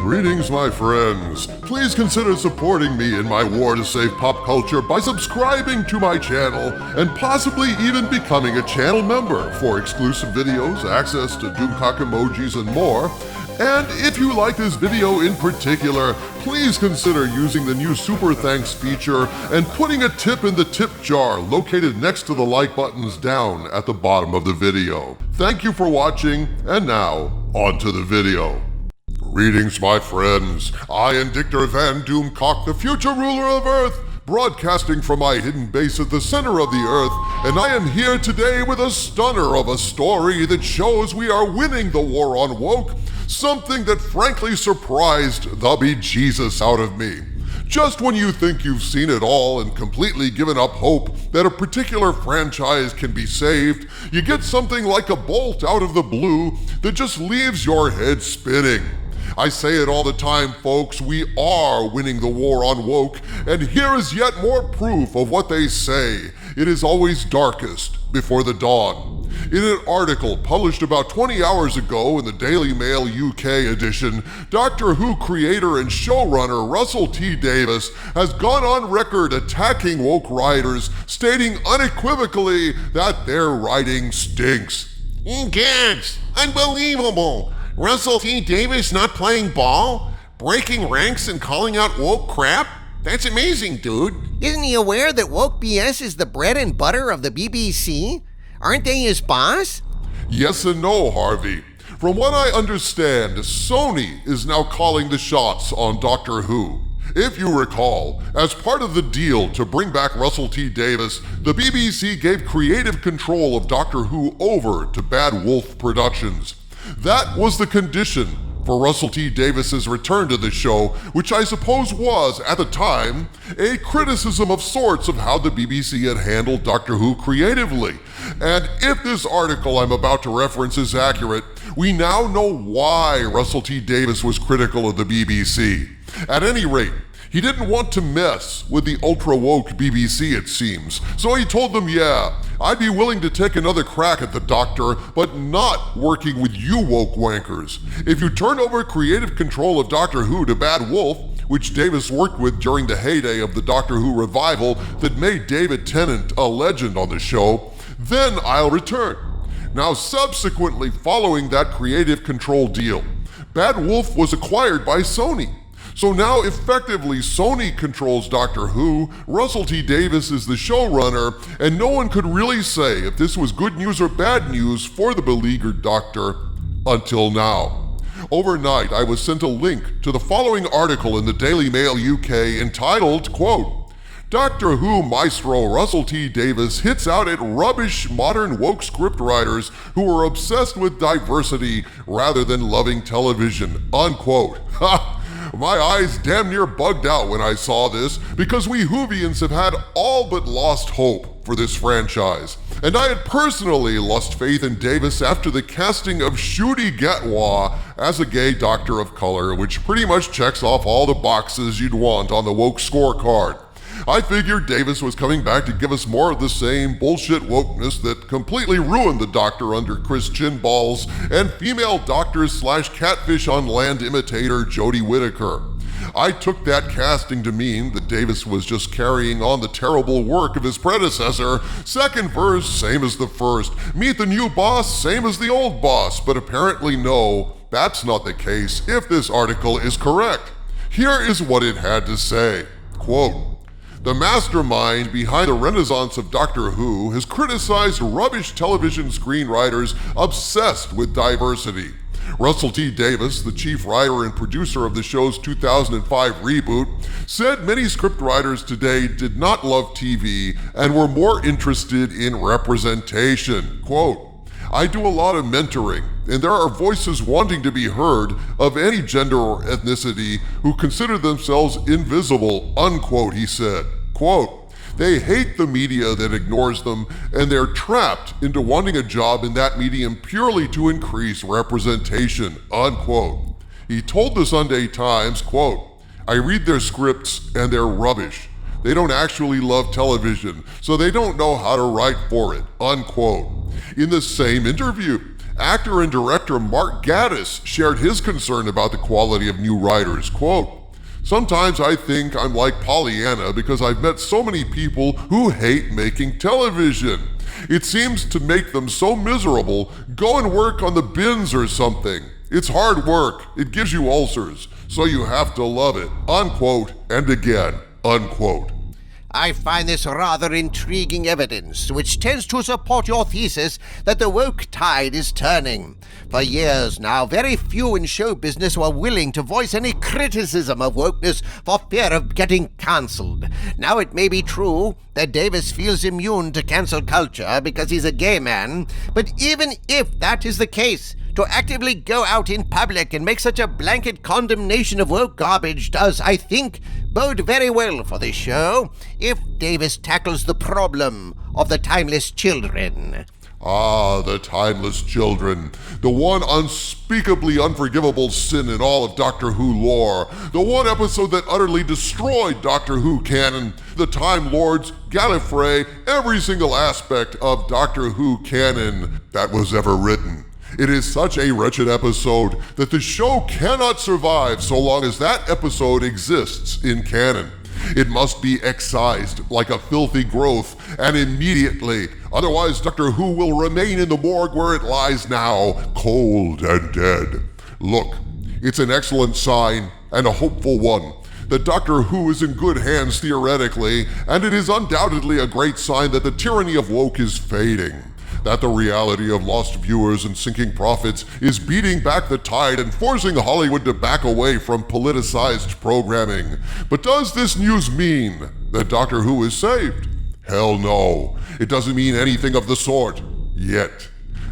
Greetings, my friends. Please consider supporting me in my war to save pop culture by subscribing to my channel and possibly even becoming a channel member for exclusive videos, access to Doomcock emojis, and more. And if you like this video in particular, please consider using the new Super Thanks feature and putting a tip in the tip jar located next to the like buttons down at the bottom of the video. Thank you for watching, and now, on to the video. Greetings, my friends. I am Dictor Van Doomcock, the future ruler of Earth, broadcasting from my hidden base at the center of the Earth, and I am here today with a stunner of a story that shows we are winning the war on woke, something that frankly surprised the bejesus out of me. Just when you think you've seen it all and completely given up hope that a particular franchise can be saved, you get something like a bolt out of the blue that just leaves your head spinning. I say it all the time, folks, we are winning the war on woke, and here is yet more proof of what they say. It is always darkest before the dawn. In an article published about 20 hours ago in the Daily Mail UK edition, Doctor Who creator and showrunner Russell T Davies has gone on record attacking woke writers, stating unequivocally that their writing stinks. Gags! Unbelievable! Russell T Davies not playing ball? Breaking ranks and calling out woke crap? That's amazing, dude. Isn't he aware that woke BS is the bread and butter of the BBC? Aren't they his boss? Yes and no, Harvey. From what I understand, Sony is now calling the shots on Doctor Who. If you recall, as part of the deal to bring back Russell T Davies, the BBC gave creative control of Doctor Who over to Bad Wolf Productions. That was the condition for Russell T Davies' return to the show, which I suppose was, at the time, a criticism of sorts of how the BBC had handled Doctor Who creatively. And if this article I'm about to reference is accurate, we now know why Russell T Davies was critical of the BBC. At any rate, he didn't want to mess with the ultra-woke BBC, it seems. So he told them, yeah, I'd be willing to take another crack at the Doctor, but not working with you woke wankers. If you turn over creative control of Doctor Who to Bad Wolf, which Davies worked with during the heyday of the Doctor Who revival that made David Tennant a legend on the show, then I'll return. Now, subsequently following that creative control deal, Bad Wolf was acquired by Sony. So now effectively Sony controls Doctor Who, Russell T Davies is the showrunner, and no one could really say if this was good news or bad news for the beleaguered Doctor until now. Overnight, I was sent a link to the following article in the Daily Mail UK entitled, quote, Doctor Who maestro Russell T Davies hits out at rubbish modern woke scriptwriters who are obsessed with diversity rather than loving television, unquote. Ha! My eyes damn near bugged out when I saw this because we Whovians have had all but lost hope for this franchise. And I had personally lost faith in Davies after the casting of Ncuti Gatwa as a gay doctor of color, which pretty much checks off all the boxes you'd want on the woke scorecard. I figured Davies was coming back to give us more of the same bullshit wokeness that completely ruined the Doctor under Chris Chibnall's and female doctor/catfish on land imitator Jodie Whittaker. I took that casting to mean that Davies was just carrying on the terrible work of his predecessor. Second verse, same as the first. Meet the new boss, same as the old boss. But apparently no, that's not the case if this article is correct. Here is what it had to say. Quote, the mastermind behind the renaissance of Doctor Who has criticized rubbish television screenwriters obsessed with diversity. Russell T Davies, the chief writer and producer of the show's 2005 reboot, said many scriptwriters today did not love TV and were more interested in representation. Quote, I do a lot of mentoring, and there are voices wanting to be heard of any gender or ethnicity who consider themselves invisible, unquote, he said. Quote, they hate the media that ignores them, and they're trapped into wanting a job in that medium purely to increase representation, unquote. He told the Sunday Times, quote, I read their scripts and they're rubbish. They don't actually love television, so they don't know how to write for it, unquote. In the same interview, Actor and director Mark Gatiss shared his concern about the quality of new writers. Quote, "Sometimes I think I'm like Pollyanna because I've met so many people who hate making television. It seems to make them so miserable. Go and work on the bins or something. It's hard work. It gives you ulcers. So you have to love it." Unquote, and again, unquote. I find this rather intriguing evidence, which tends to support your thesis that the woke tide is turning. For years now, very few in show business were willing to voice any criticism of wokeness for fear of getting cancelled. Now it may be true that Davis feels immune to cancel culture because he's a gay man, but even if that is the case, to actively go out in public and make such a blanket condemnation of woke garbage does, I think, bode very well for this show if Davis tackles the problem of the timeless children. Ah, the timeless children. The one unspeakably unforgivable sin in all of Doctor Who lore. The one episode that utterly destroyed Doctor Who canon. The Time Lords, Gallifrey, every single aspect of Doctor Who canon that was ever written. It is such a wretched episode that the show cannot survive so long as that episode exists in canon. It must be excised like a filthy growth, and immediately. Otherwise, Doctor Who will remain in the morgue where it lies now, cold and dead. Look, it's an excellent sign, and a hopeful one, that Doctor Who is in good hands theoretically, and it is undoubtedly a great sign that the tyranny of woke is fading. That the reality of lost viewers and sinking profits is beating back the tide and forcing Hollywood to back away from politicized programming. But does this news mean that Doctor Who is saved? Hell no. It doesn't mean anything of the sort. Yet.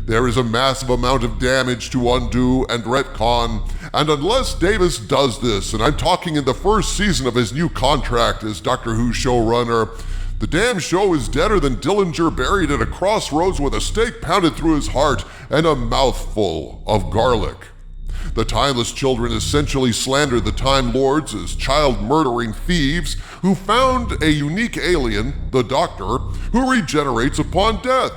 There is a massive amount of damage to undo and retcon, and unless Davis does this, and I'm talking in the first season of his new contract as Doctor Who showrunner, the damn show is deader than Dillinger buried at a crossroads with a stake pounded through his heart and a mouthful of garlic. The Timeless Children essentially slander the Time Lords as child-murdering thieves who found a unique alien, the Doctor, who regenerates upon death.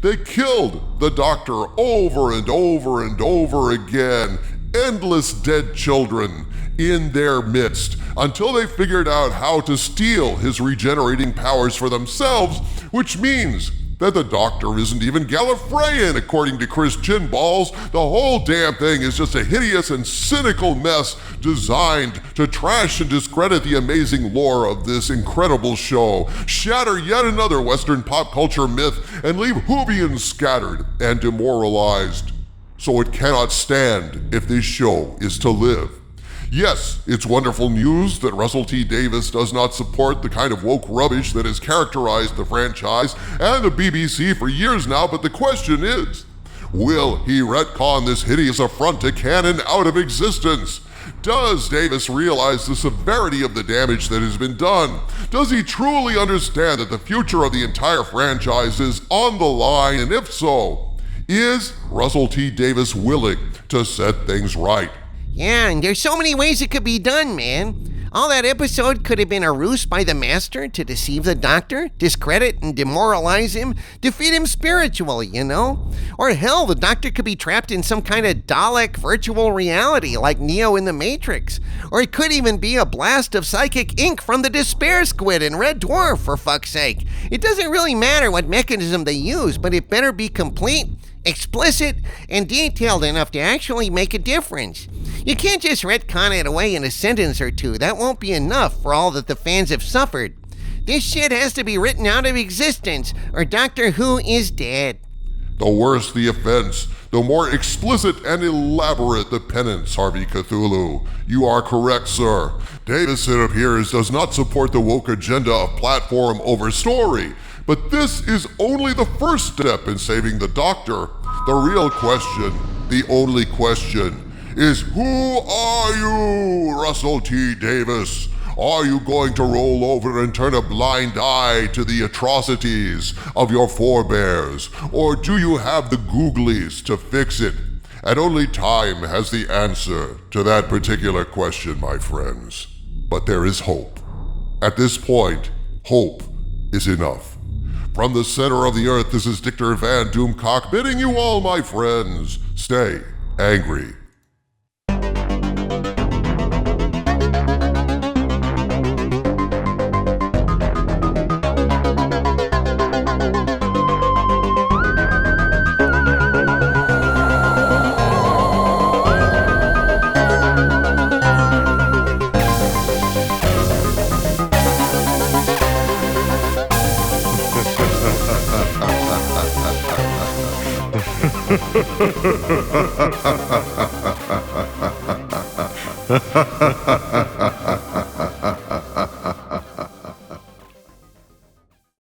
They killed the Doctor over and over and over again, endless dead children in their midst, until they figured out how to steal his regenerating powers for themselves, which means that the Doctor isn't even Gallifreyan, according to Chris Chibnall. The whole damn thing is just a hideous and cynical mess designed to trash and discredit the amazing lore of this incredible show, shatter yet another Western pop culture myth, and leave Whovians scattered and demoralized. So it cannot stand if this show is to live. Yes, it's wonderful news that Russell T Davies does not support the kind of woke rubbish that has characterized the franchise and the BBC for years now, but the question is, will he retcon this hideous affront to canon out of existence? Does Davies realize the severity of the damage that has been done? Does he truly understand that the future of the entire franchise is on the line, and if so, is Russell T Davies willing to set things right? Yeah, and there's so many ways it could be done, man. All that episode could have been a ruse by the Master to deceive the Doctor, discredit and demoralize him, defeat him spiritually, you know? Or hell, the Doctor could be trapped in some kind of Dalek virtual reality like Neo in the Matrix. Or it could even be a blast of psychic ink from the Despair Squid in Red Dwarf, for fuck's sake. It doesn't really matter what mechanism they use, but it better be complete, explicit, and detailed enough to actually make a difference. You can't just retcon it away in a sentence or two. That won't be enough for all that the fans have suffered. This shit has to be written out of existence, or Doctor Who is dead. The worse the offense, the more explicit and elaborate the penance, Harvey Cthulhu. You are correct, sir. Davis, it appears, does not support the woke agenda of platform over story. But this is only the first step in saving the Doctor. The real question, the only question, is who are you, Russell T Davies? Are you going to roll over and turn a blind eye to the atrocities of your forebears? Or do you have the googlies to fix it? And only time has the answer to that particular question, my friends. But there is hope. At this point, hope is enough. From the center of the earth, this is Dictor Van Doomcock bidding you all, my friends, stay angry.